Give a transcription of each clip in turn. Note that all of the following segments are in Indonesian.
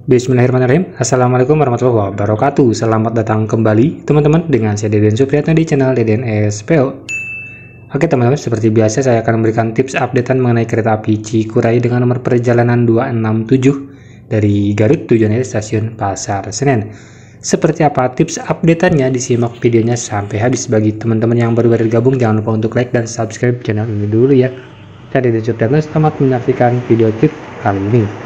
Bismillahirrahmanirrahim. Assalamualaikum warahmatullahi wabarakatuh. Selamat datang kembali teman-teman dengan saya Deden Supriyatno di channel Deden SPO. Oke teman-teman, seperti biasa saya akan memberikan tips updatean mengenai kereta api Cikuray dengan nomor perjalanan 267 dari Garut tujuannya stasiun Pasar Senen. Seperti apa tips updateannya, disimak videonya sampai habis. Bagi teman-teman yang baru bergabung, jangan lupa untuk like dan subscribe channel ini dulu ya. Saya Deden Supriyatno, selamat menyaksikan video tips kali ini.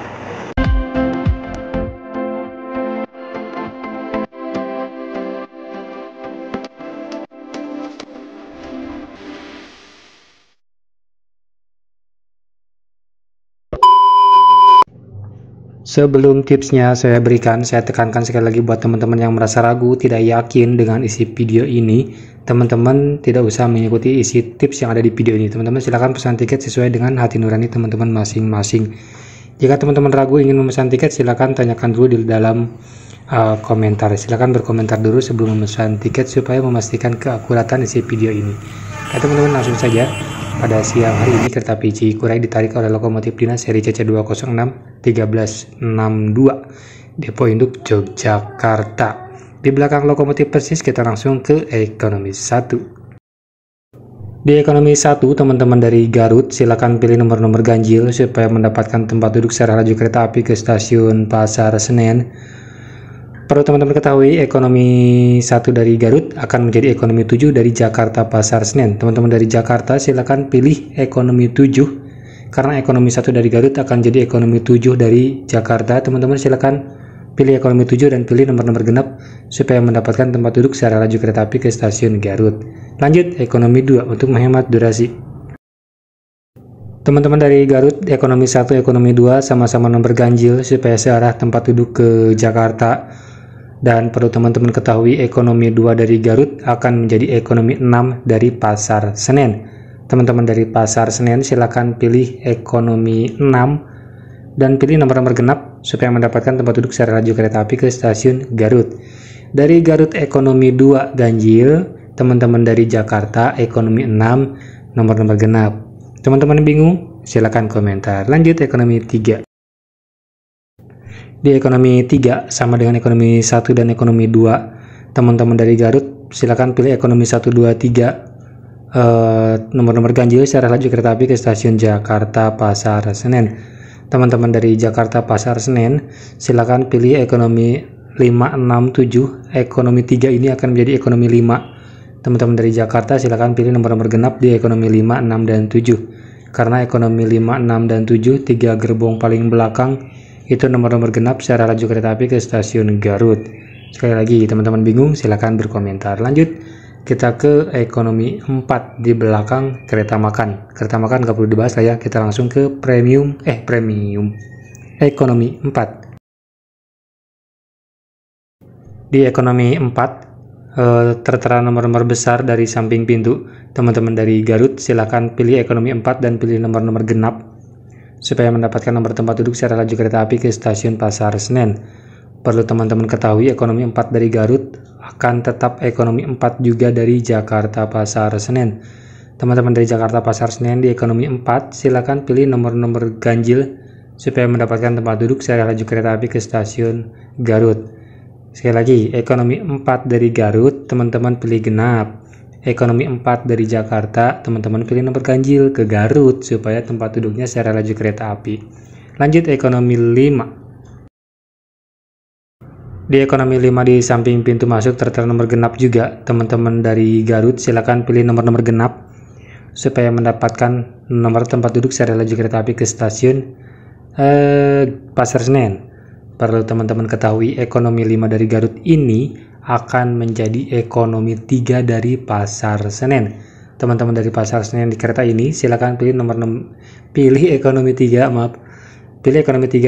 Sebelum tipsnya saya berikan, saya tekankan sekali lagi buat teman-teman yang merasa ragu, tidak yakin dengan isi video ini, teman-teman tidak usah mengikuti isi tips yang ada di video ini. Teman-teman silahkan pesan tiket sesuai dengan hati nurani teman-teman masing-masing. Jika teman-teman ragu ingin memesan tiket, silahkan tanyakan dulu di dalam komentar. Silahkan berkomentar dulu sebelum memesan tiket supaya memastikan keakuratan isi video ini. Teman-teman langsung saja. Pada siang hari ini kereta api Cikuray ditarik oleh lokomotif dinas seri CC206 1362 depo induk Yogyakarta. Di belakang lokomotif persis kita langsung ke ekonomi 1. Di ekonomi 1, teman-teman dari Garut silakan pilih nomor-nomor ganjil supaya mendapatkan tempat duduk secara laju kereta api ke stasiun Pasar Senen. Perlu teman-teman ketahui, ekonomi 1 dari Garut akan menjadi ekonomi 7 dari Jakarta Pasar Senen. Teman-teman dari Jakarta silakan pilih ekonomi 7 karena ekonomi 1 dari Garut akan jadi ekonomi 7 dari Jakarta. Teman-teman silakan pilih ekonomi 7 dan pilih nomor-nomor genap supaya mendapatkan tempat duduk secara laju kereta api ke stasiun Garut. Lanjut ekonomi 2 untuk menghemat durasi. Teman-teman dari Garut, ekonomi 1, ekonomi 2 sama-sama nomor ganjil supaya searah tempat duduk ke Jakarta. Dan perlu teman-teman ketahui, ekonomi 2 dari Garut akan menjadi ekonomi 6 dari Pasar Senen. Teman-teman dari Pasar Senen silakan pilih ekonomi 6 dan pilih nomor-nomor genap supaya mendapatkan tempat duduk secara laju kereta api ke stasiun Garut. Dari Garut ekonomi 2 ganjil, teman-teman dari Jakarta ekonomi 6 nomor-nomor genap. Teman-teman bingung? Silakan komentar. Lanjut ekonomi 3. Di ekonomi 3 sama dengan ekonomi 1 dan ekonomi 2, teman-teman dari Garut silakan pilih ekonomi 1, 2, 3 nomor-nomor ganjil secara laju kereta api ke stasiun Jakarta Pasar Senen. Teman-teman dari Jakarta Pasar Senen silakan pilih ekonomi 5, 6, 7. Ekonomi 3 ini akan menjadi ekonomi 5. Teman-teman dari Jakarta silakan pilih nomor-nomor genap di ekonomi 5, 6, dan 7 karena ekonomi 5, 6, dan 7 3 gerbong paling belakang itu nomor-nomor genap secara laju kereta api ke stasiun Garut. Sekali lagi teman-teman bingung silahkan berkomentar. Lanjut kita ke ekonomi 4 di belakang kereta makan. Kereta makan gak perlu dibahas lah ya, kita langsung ke premium ekonomi 4. Di ekonomi 4 tertera nomor-nomor besar dari samping pintu. Teman-teman dari Garut silahkan pilih ekonomi 4 dan pilih nomor-nomor genap supaya mendapatkan nomor tempat duduk secara laju kereta api ke stasiun Pasar Senen. Perlu teman-teman ketahui, ekonomi 4 dari Garut akan tetap ekonomi 4 juga dari Jakarta Pasar Senen. Teman-teman dari Jakarta Pasar Senen di ekonomi 4 silakan pilih nomor-nomor ganjil supaya mendapatkan tempat duduk secara laju kereta api ke stasiun Garut. Sekali lagi, ekonomi 4 dari Garut teman-teman pilih genap. Ekonomi 4 dari Jakarta, teman-teman pilih nomor ganjil ke Garut supaya tempat duduknya secara laju kereta api. Lanjut ekonomi 5. Di ekonomi 5 di samping pintu masuk tertera nomor genap juga. Teman-teman dari Garut silakan pilih nomor-nomor genap supaya mendapatkan nomor tempat duduk secara laju kereta api ke stasiun Pasar Senen. Perlu teman-teman ketahui, ekonomi 5 dari Garut ini akan menjadi ekonomi 3 dari Pasar Senen. Teman-teman dari Pasar Senen di kereta ini silakan pilih pilih ekonomi 3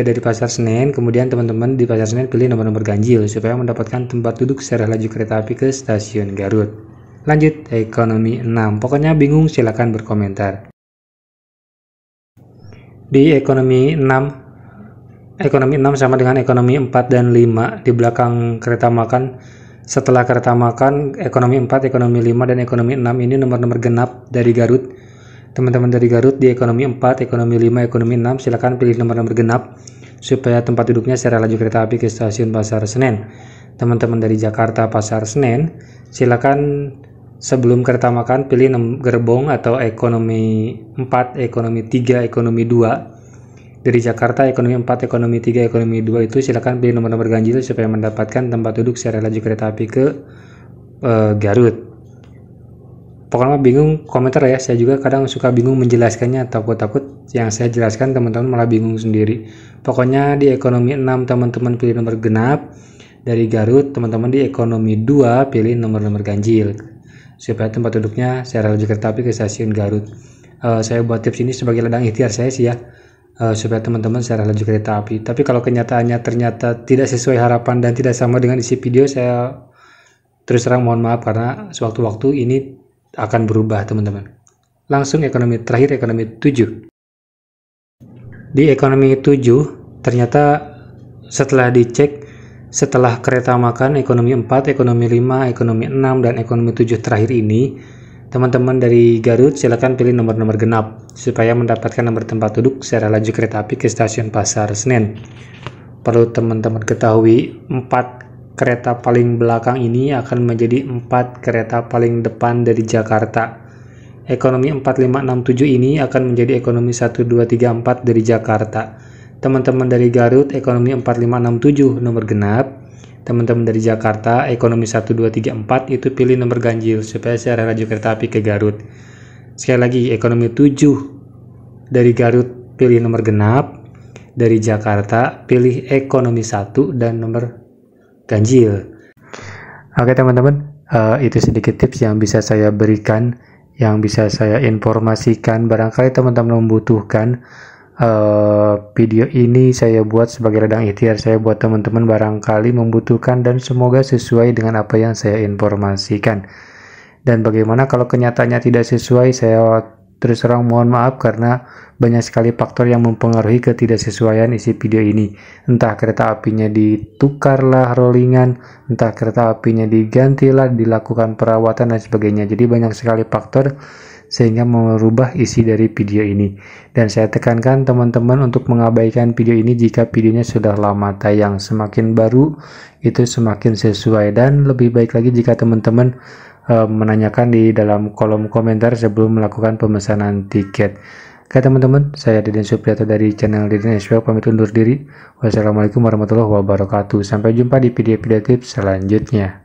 dari Pasar Senen. Kemudian teman-teman di Pasar Senen pilih nomor-nomor ganjil supaya mendapatkan tempat duduk secara laju kereta api ke stasiun Garut. Lanjut ekonomi 6. Pokoknya bingung silakan berkomentar. Di ekonomi 6 sama dengan ekonomi 4 dan 5 di belakang kereta makan. Setelah kereta makan, ekonomi 4, ekonomi 5, dan ekonomi 6 ini nomor-nomor genap dari Garut. Teman-teman dari Garut di ekonomi 4, ekonomi 5, ekonomi 6 silakan pilih nomor-nomor genap supaya tempat duduknya secara laju kereta api ke stasiun Pasar Senen. Teman-teman dari Jakarta Pasar Senen, silakan sebelum kereta makan pilih gerbong atau ekonomi 4, ekonomi 3, ekonomi 2. Dari Jakarta ekonomi 4, ekonomi 3, ekonomi 2 itu silakan pilih nomor-nomor ganjil supaya mendapatkan tempat duduk secara laju kereta api ke Garut. Pokoknya bingung komentar ya, saya juga kadang suka bingung menjelaskannya, takut yang saya jelaskan teman-teman malah bingung sendiri. Pokoknya di ekonomi 6 teman-teman pilih nomor genap. Dari Garut teman-teman di ekonomi 2 pilih nomor-nomor ganjil supaya tempat duduknya secara laju kereta api ke stasiun Garut. Saya buat tips ini sebagai ladang ikhtiar saya sih ya, supaya teman-teman secara laju kereta api. Tapi kalau kenyataannya ternyata tidak sesuai harapan dan tidak sama dengan isi video, saya terus terang mohon maaf karena sewaktu-waktu ini akan berubah teman-teman. Langsung ekonomi terakhir, ekonomi 7. Di ekonomi 7 ternyata setelah dicek, setelah kereta makan ekonomi 4, ekonomi 5, ekonomi 6, dan ekonomi 7 terakhir ini, teman-teman dari Garut silakan pilih nomor-nomor genap supaya mendapatkan nomor tempat duduk secara laju kereta api ke stasiun Pasar Senen. Perlu teman-teman ketahui, 4 kereta paling belakang ini akan menjadi 4 kereta paling depan dari Jakarta. Ekonomi 4, 5, 6, 7 ini akan menjadi ekonomi 1, 2, 3, 4 dari Jakarta. Teman-teman dari Garut ekonomi 4, 5, 6, 7 nomor genap. Teman-teman dari Jakarta ekonomi 1, 2, 3, 4 itu pilih nomor ganjil supaya secara laju kereta api ke Garut. Sekali lagi, ekonomi 7 dari Garut pilih nomor genap. Dari Jakarta pilih ekonomi 1 dan nomor ganjil. Oke teman-teman, itu sedikit tips yang bisa saya berikan, yang bisa saya informasikan. Barangkali teman-teman membutuhkan. Video ini saya buat sebagai ladang ikhtiar saya buat teman-teman barangkali membutuhkan dan semoga sesuai dengan apa yang saya informasikan. Dan bagaimana kalau kenyataannya tidak sesuai, saya terus terang mohon maaf karena banyak sekali faktor yang mempengaruhi ketidaksesuaian isi video ini. Entah kereta apinya ditukarlah rollingan, entah kereta apinya digantilah, dilakukan perawatan dan sebagainya. Jadi banyak sekali faktor sehingga merubah isi dari video ini. Dan saya tekankan teman-teman untuk mengabaikan video ini jika videonya sudah lama tayang. Semakin baru itu semakin sesuai, dan lebih baik lagi jika teman-teman menanyakan di dalam kolom komentar sebelum melakukan pemesanan tiket. Oke teman-teman, saya Deden Supriyato dari channel Deden SW pamit undur diri. Wassalamualaikum warahmatullahi wabarakatuh. Sampai jumpa di video-video tips selanjutnya.